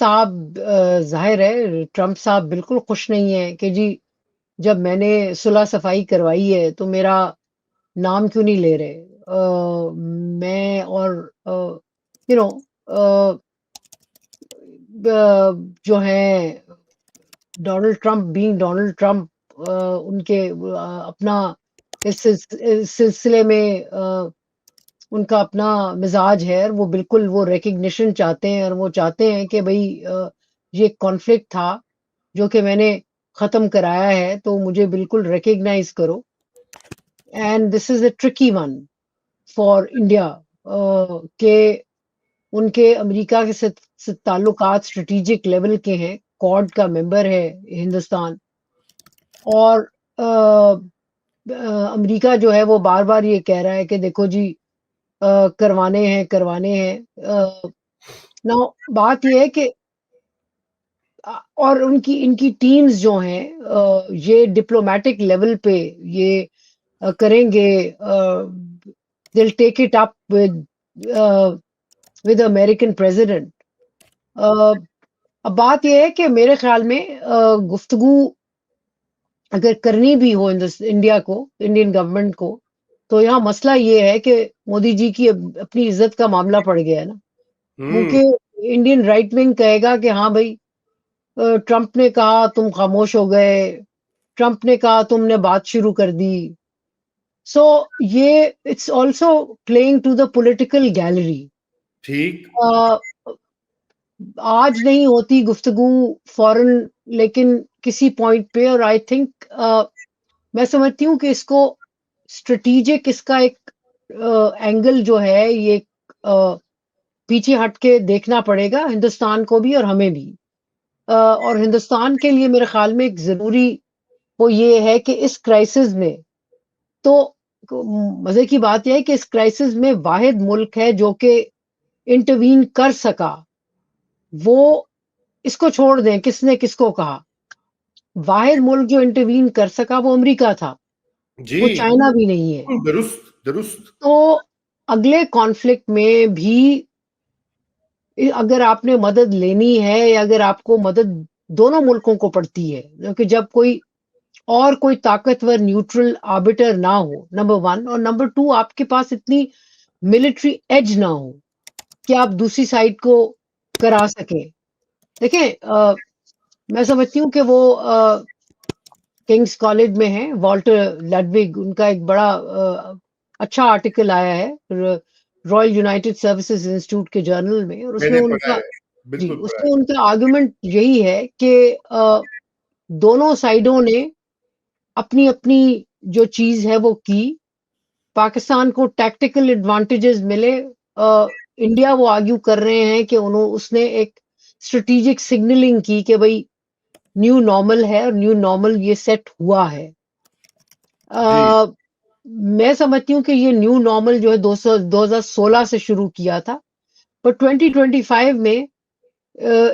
साहब ज़ाहिर है ट्रंप साहब बिल्कुल खुश नहीं हैं कि जी जब मैंने सुलह सफाई करवाई है तो मेरा नाम क्यों नहीं ले रहे। मैं और यू नो जो हैं Donald Trump being Donald Trump उनके अपना इस सिलसिले में उनका अपना मिजाज है और वो बिल्कुल वो रिकग्निशन चाहते हैं और वो चाहते हैं कि भाई ये कॉन्फ्लिक्ट था जो कि मैंने खत्म कराया है तो मुझे बिल्कुल रिकग्नाइज करो। And this is a tricky one for India के उनके अमेरिका के साथ ताल्लुकात स्ट्रेटेजिक लेवल के हैं, क्वाड का मेंबर है हिंदुस्तान। और अमेरिका जो है वो बार बार ये कह रहा है कि देखो जी करवाने हैं। ना बात ये है कि और उनकी इनकी टीम्स जो हैं ये डिप्लोमेटिक लेवल पे ये करेंगे। They'll take it up with American president. अब बात ये है कि मेरे ख्याल में गुफ्तगू अगर करनी भी हो इंडिया को इंडियन गवर्नमेंट को तो यहाँ मसला ये है कि मोदी जी की अपनी इज्जत का मामला पड़ गया है ना। हम्म। क्योंकि इंडियन राइट विंग कहेगा कि हाँ भाई ट्रंप ने कहा तुम खामोश हो गए, ट्रंप ने कहा तुमने बात शुरू कर दी। सो ये it's also playing to the political gallery. ठीक। आज नहीं होती गुफ्तगू फौरन, लेकिन किसी पॉइंट पे। और आई थिंक मैं समझती हूँ कि इसको स्ट्रेटेजिक इसका एक एंगल जो है ये पीछे हट के देखना पड़ेगा हिंदुस्तान को भी और हमें भी। और हिंदुस्तान के लिए मेरे ख्याल में एक ज़रूरी वो ये है कि इस क्राइसिस में तो मज़े की बात यह है कि इस क्राइसिस में वाहिद मुल्क है जो कि इंटरवीन कर सका। वो इसको छोड़ दें किसने किसको कहा, वाहिद मुल्क जो इंटरवीन कर सका वो अमेरिका था, जी। वो चाइना भी नहीं है। दुरुस्त दुरुस्त। तो अगले कॉन्फ्लिक्ट में भी अगर आपने मदद लेनी है या अगर आपको मदद दोनों मुल्कों को पड़ती है, क्योंकि जब कोई ताकतवर न्यूट्रल आर्बिटर ना हो, नंबर वन। और नंबर टू, आपके पास इतनी मिलिट्री एज ना हो कि आप दूसरी साइड को करा सकें। देखें मैं समझती हूँ कि वो किंग्स कॉलेज में है वॉल्टर लडविग, उनका एक बड़ा अच्छा आर्टिकल आया है रॉयल यूनाइटेड सर्विसेज इंस्टीट्यूट के जर्नल में। और उसमें मैंने पढ़ा उनका है, जी बिल्कुल पढ़ा उसमें उनका आर्गुमेंट यही है कि दोनों साइडों ने अपनी अपनी जो चीज है वो की। पाकिस्तान को टैक्टिकल एडवांटेजेस मिले। इंडिया वो आर्ग्यू कर रहे हैं कि उन्होंने उसने एक स्ट्रेटेजिक सिग्नलिंग की कि भाई न्यू नॉर्मल है और न्यू नॉर्मल ये सेट हुआ है। जी। अ, मैं समझती हूँ कि ये न्यू नॉर्मल जो है 2016 से शुरू किया था, पर 2025 में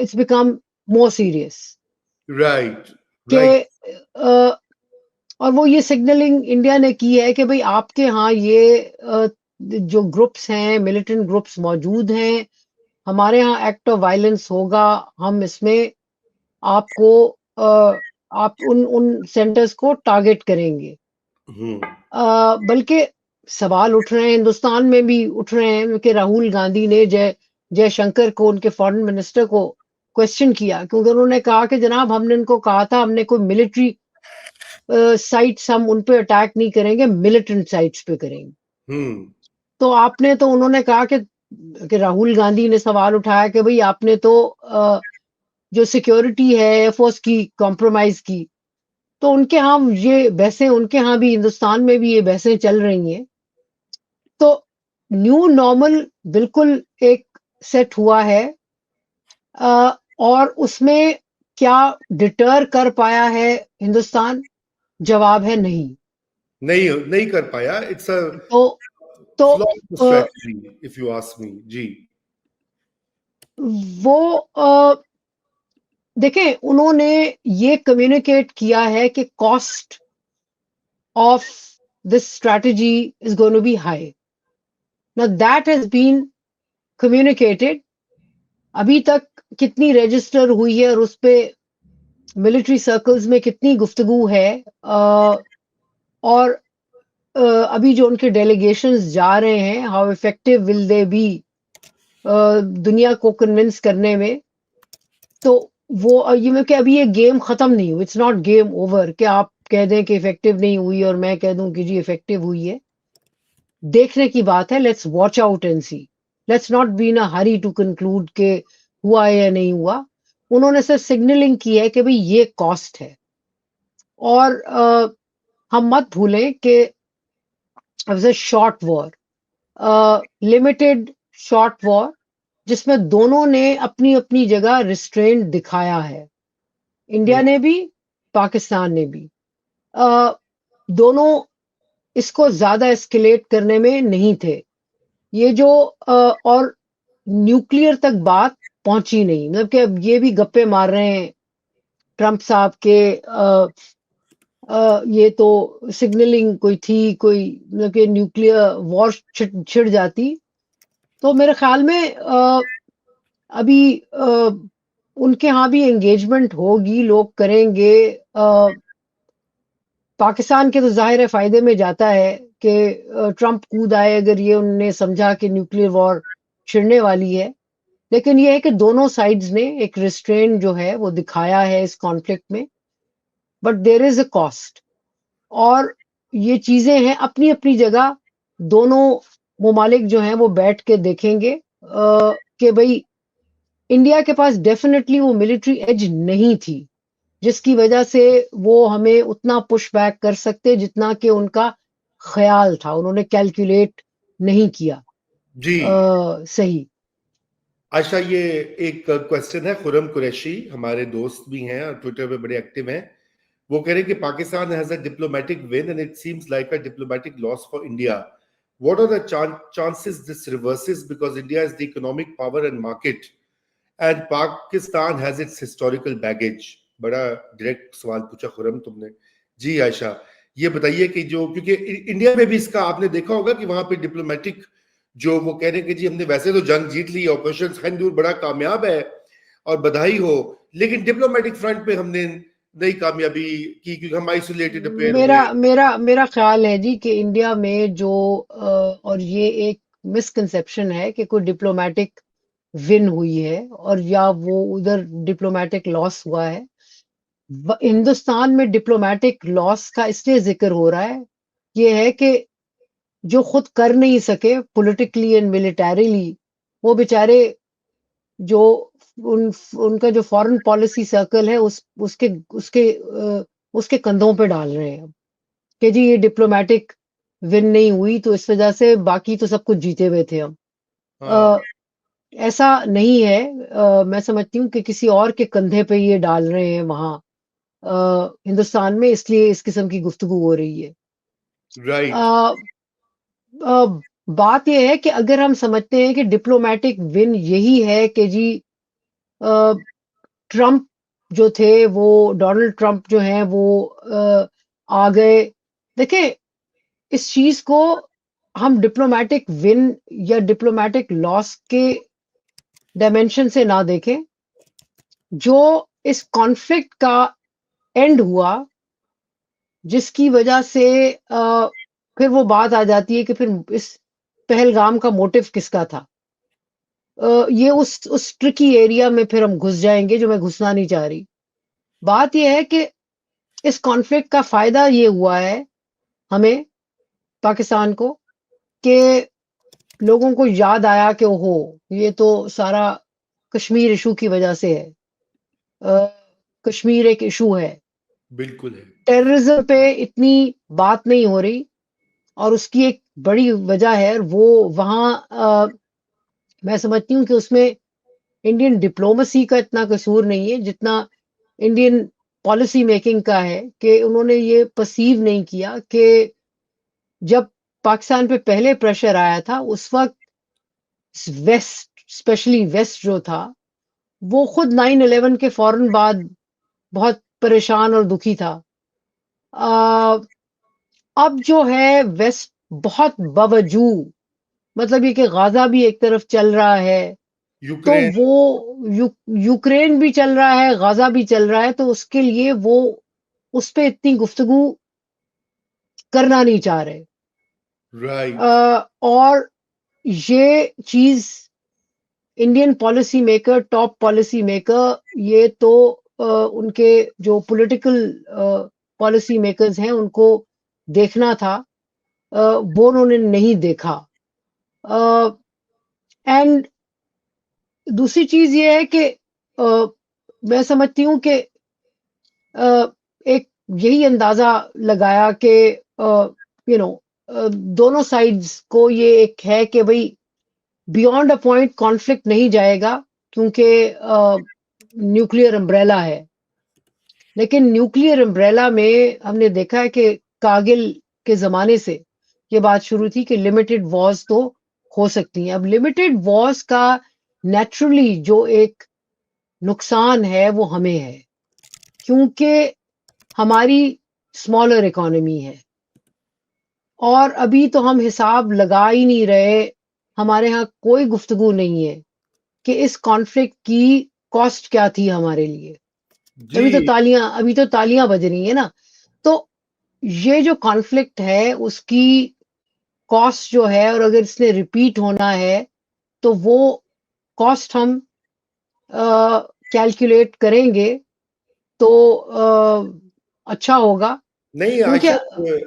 it's become more serious right कि राइट। और वो ये सिग्नलिंग इंडिया ने की है कि भाई आपके यहाँ ये जो ग्रुप्स हैं मिलिटेंट ग्रुप्स मौजूद हैं, हमारे यहाँ एक्ट ऑफ वायलेंस होगा, हम इसमें आपको आप उन उन सेंटर्स को टारगेट करेंगे। हम्म। बल्कि सवाल उठ रहे हैं हिंदुस्तान में भी उठ रहे हैं कि राहुल गांधी ने जयशंकर को उनके फॉरेन मिनिस्टर को क्वेश्चन किया, क्योंकि उन्होंने कहा कि जनाब हमने उनको कहा था हमने कोई मिलिट्री साइट्स हम उन पे अटैक नहीं करेंगे, मिलिटेंट साइट्स पे करेंगे। हम्म। तो आपने तो उन्होंने कहा कि राहुल गांधी ने सवाल उठाया कि भाई आपने तो जो सिक्योरिटी है एयरफोर्स की कॉम्प्रोमाइज की। तो उनके यहाँ ये बहसें उनके यहाँ भी हिंदुस्तान में भी ये बहसें चल रही हैं। तो न्यू नॉर्मल बिल्कुल एक सेट हुआ है। और उसमें क्या डिटर कर पाया है हिंदुस्तान? जवाब है नहीं। नहीं नहीं कर पाया। इट्स अ तो तो flop uh, strategy if you ask me. जी। वो देखें उन्होंने ये कम्युनिकेट किया है कि cost of this strategy is going to be high. Now that has been communicated अभी तक कितनी रजिस्टर हुई है और उस पे मिलिट्री सर्कल्स में कितनी गुफ्तगू है, और अभी जो उनके डेलीगेशंस जा रहे हैं, how effective will they B दुनिया को कन्विंस करने में। तो वो ये मैं कि अभी ये गेम खत्म नहीं हुई, इट्स नॉट गेम ओवर कि आप कह दें कि इफेक्टिव नहीं हुई और मैं कह दूं कि जी इफेक्टिव हुई है। देखने की बात है, let's watch out and see, let's not be in a hurry to conclude के हुआ है या नहीं हुआ। उन्होंने सिर्फ सिग्नलिंग की है कि भाई ये कॉस्ट है। और हम मत भूलें कि was a short war, limited short war, जिसमें दोनों ने अपनी अपनी जगह रिस्ट्रेंट दिखाया है, इंडिया हम्म, ने भी, पाकिस्तान ने भी। अ, दोनों इसको ज्यादा एस्केलेट करने में नहीं थे। ये जो और न्यूक्लियर तक बात पहुंची नहीं, मतलब कि अब ये भी गप्पे मार रहे हैं ट्रंप साहब के ये तो सिग्नलिंग कोई थी, कोई मतलब कि न्यूक्लियर वॉर छिड़ जाती। तो मेरे ख्याल में अभी उनके यहाँ भी एंगेजमेंट होगी, लोग करेंगे। पाकिस्तान के तो जाहिर है फायदे में जाता है कि ट्रंप कूद आए अगर ये उनने समझा कि न्यूक्लियर वॉर छिड़ने वाली है। लेकिन ये है कि दोनों साइड्स ने एक रिस्ट्रेन जो है वो दिखाया है इस कॉन्फ्लिक्ट में, but there is a cost. और ये चीजें हैं अपनी अपनी जगह। दोनों ममालिक जो हैं वो बैठ के देखेंगे कि भाई इंडिया के पास डेफिनेटली वो मिलिट्री एज नहीं थी जिसकी वजह से वो हमें उतना पुश बैक कर सकते जितना कि उनका ख्याल था, उन्होंने कैलकुलेट नहीं किया जी। सही। आशा, ये एक क्वेश्चन है, खुरम कुरैशी हमारे दोस्त भी हैं और ट्विटर पे बड़े एक्टिव हैं। वो कह रहे हैं कि Pakistan has a diplomatic win and it seems like a diplomatic loss for India. What are the chances this reverses because India is the economic power and market and Pakistan has its historical baggage? बड़ा direct सवाल पूछा खुरम तुमने। जी आयशा, ये बताइए कि जो, क्योंकि India में भी इसका आपने देखा होगा कि वहां पे डिप्लोमेटिक, जो वो कह रहे हैं कि जी हमने वैसे तो जंग जीत ली, ऑपरेशन खंदूर बड़ा कामयाब है और बधाई हो, लेकिन डिप्लोमेटिक फ्रंट पे हमने नई कामयाबी की क्योंकि हम आइसोलेटेड अपेयर मेरा हुए। मेरा मेरा ख्याल है जी कि इंडिया में जो और ये एक मिसकंसेप्शन है कि कोई डिप्लोमेटिक विन हुई है और या वो उधर डिप्लोमेटिक लॉस हुआ है। हिंदुस्तान में डिप्लोमेटिक लॉस का इसलिए जिक्र हो रहा है, ये है कि जो खुद कर नहीं सके पॉलिटिकली एंड मिलिटरीली, वो बेचारे जो उनका जो फॉरेन पॉलिसी सर्कल है उसके उसके कंधों पे डाल रहे हैं कि जी ये डिप्लोमेटिक विन नहीं हुई तो इस वजह से बाकी तो सब कुछ जीते हुए थे हम। हाँ। अ, ऐसा नहीं है। मैं समझती हूँ कि किसी और के कंधे पे ये डाल रहे हैं वहां हिंदुस्तान में, इसलिए इस किस्म की गुफ्तगू हो रही है। राइट। अ, अ, बात यह है कि अगर हम समझते हैं कि डिप्लोमेटिक विन यही है कि जी अ, ट्रंप जो थे वो, डोनाल्ड ट्रंप जो हैं वो आ गए। देखिए, इस चीज को हम डिप्लोमेटिक विन या डिप्लोमेटिक लॉस के डायमेंशन से ना देखें। जो इस कॉन्फ्लिक्ट का एंड हुआ, जिसकी वजह से फिर वो बात आ जाती है कि फिर इस पहलगाम का मोटिव किसका था। ये उस ट्रिकी एरिया में फिर हम घुस जाएंगे जो मैं घुसना नहीं चाह रही। बात यह है कि इस कॉन्फ्लिक्ट का फायदा ये हुआ है हमें, पाकिस्तान को, कि लोगों को याद आया कि ओहो, ये तो सारा कश्मीर इशू की वजह से है। अ, कश्मीर एक इशू है, बिल्कुल है। टेररिज्म पे इतनी बात नहीं हो रही, और उसकी एक बड़ी वजह है वो वहाँ मैं समझती हूँ कि उसमें इंडियन डिप्लोमेसी का इतना कसूर नहीं है जितना इंडियन पॉलिसी मेकिंग का है कि उन्होंने ये परसीव नहीं किया कि जब पाकिस्तान पे पहले प्रेशर आया था उस वक्त वेस्ट, स्पेशली वेस्ट जो था, वो खुद 9/11 के फौरन बाद बहुत परेशान और दुखी था। आ, अब जो है वेस्ट बहुत बावजूद, मतलब ये कि गाजा भी एक तरफ चल रहा है, तो यूक्रेन। वो यूक्रेन भी चल रहा है, गाजा भी चल रहा है, तो उसके लिए वो उस पे इतनी गुफ्तगू करना नहीं चाह रहे। राइट। और ये चीज Indian policy maker, top policy maker, ये तो उनके जो पॉलिटिकल पॉलिसी मेकर्स हैं उनको देखना था, वो उन्होंने नहीं देखा। एंड दूसरी चीज ये है कि मैं समझती हूँ कि एक यही अंदाजा लगाया कि यू नो दोनों साइड्स को ये एक है कि भाई बियॉन्ड अ पॉइंट कॉन्फ्लिक्ट नहीं जाएगा, क्योंकि न्यूक्लियर अम्ब्रेला है। लेकिन न्यूक्लियर अम्ब्रेला में हमने देखा है कि कारगिल के जमाने से ये बात शुरू थी कि लिमिटेड वॉर्स तो हो सकती हैं। अब लिमिटेड वॉर्स का नेचुरली जो एक नुकसान है वो हमें है, क्योंकि हमारी स्मॉलर इकोनॉमी है और अभी तो हम हिसाब लगा ही नहीं रहे, हमारे यहाँ कोई गुफ्तगू नहीं है कि इस कॉन्फ्लिक्ट की कॉस्ट क्या थी हमारे लिए। जी। अभी तो तालियां बज रही है ना। तो ये जो कॉन्फ्लिक्ट है उसकी कॉस्ट जो है, और अगर इसने रिपीट होना है तो वो कॉस्ट हम कैलकुलेट करेंगे तो अच्छा होगा, नहीं क्योंकि आयशा,